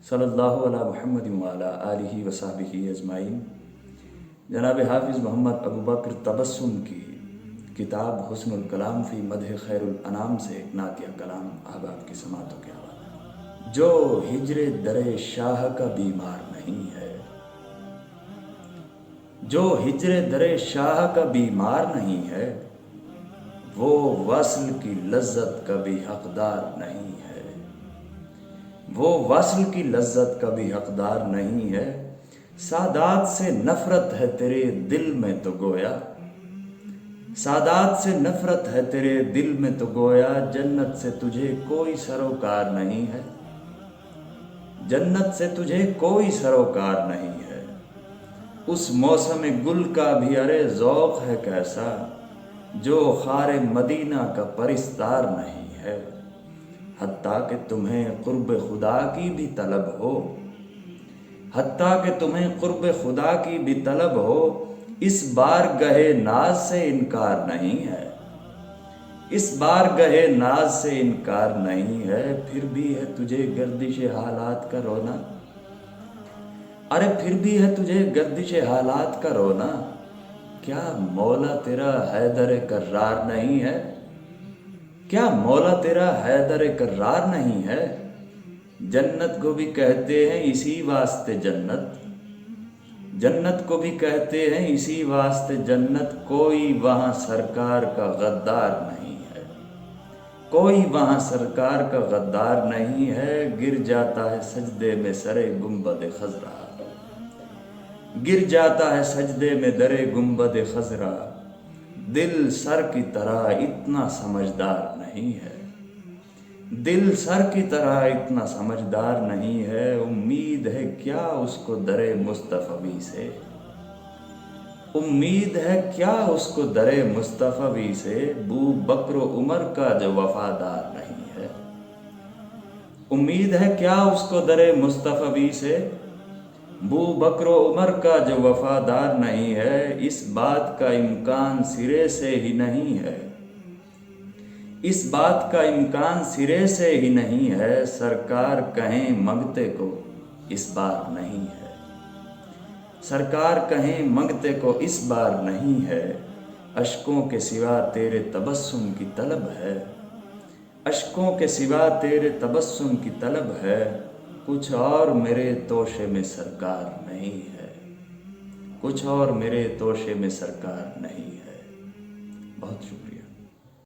صلی اللہ علیہ محمد وعلی آلہ وصحبہ اجمعین۔ جناب حافظ محمد ابو بکر تبسم کی کتاب حسن الکلام فی مدح خیر الانام سے ایک نعتیہ کلام احباب کی سماعتوں کے حوالے۔ جو ہجر در شاہ کا بیمار نہیں ہے، جو ہجر در شاہ کا بیمار نہیں ہے، وہ وصل کی لذت کا بھی حقدار نہیں ہے، وہ وصل کی لذت کا بھی حقدار نہیں ہے۔ سادات سے نفرت ہے تیرے دل میں تو گویا، سادات سے نفرت ہے تیرے دل میں تو گویا، جنت سے تجھے کوئی سروکار نہیں ہے، جنت سے تجھے کوئی سروکار نہیں ہے۔ اس موسم گل کا بھی ارے ذوق ہے کیسا، جو خار مدینہ کا پرستار نہیں ہے۔ حتیٰ کہ تمہیں قرب خدا کی بھی طلب ہو، حتیٰ کہ تمہیں قرب خدا کی بھی طلب ہو، اس بار گہے ناز سے انکار نہیں ہے، اس بار گہے ناز سے انکار نہیں ہے۔ پھر بھی ہے تجھے گردش حالات کا رونا، ارے پھر بھی ہے تجھے گردش حالات کا رونا، کیا مولا تیرا حیدر کرار نہیں ہے، کیا مولا تیرا حیدر کرار نہیں ہے۔ جنت کو بھی کہتے ہیں اسی واسطے جنت، جنت کو بھی کہتے ہیں اسی واسطے جنت، کوئی وہاں سرکار کا غدار نہیں ہے، کوئی وہاں سرکار کا غدار نہیں ہے۔ گر جاتا ہے سجدے میں سر گنبد خضرا، گر جاتا ہے سجدے میں در گنبد خضرا، دل سر کی طرح اتنا سمجھدار نہیں ہے، دل سر کی طرح اتنا سمجھدار نہیں ہے۔ امید ہے کیا اس کو در مصطفی سے، امید ہے کیا اس کو در مصطفی سے، بو بکر و عمر کا جو وفادار نہیں ہے۔ امید ہے کیا اس کو در مصطفی سے، بو بکر و عمر کا جو وفادار نہیں ہے۔ اس بات کا امکان سرے سے ہی نہیں ہے، اس بات کا امکان سرے سے ہی نہیں ہے، سرکار کہیں منگتے کو اس بار نہیں ہے، سرکار کہیں منگتے کو اس بار نہیں ہے۔ اشکوں کے سوا تیرے تبسم کی طلب ہے، اشکوں کے سوا تیرے تبسم کی طلب ہے، کچھ اور میرے توشے میں سرکار نہیں ہے، کچھ اور میرے توشے میں سرکار نہیں ہے۔ بہت شکریہ۔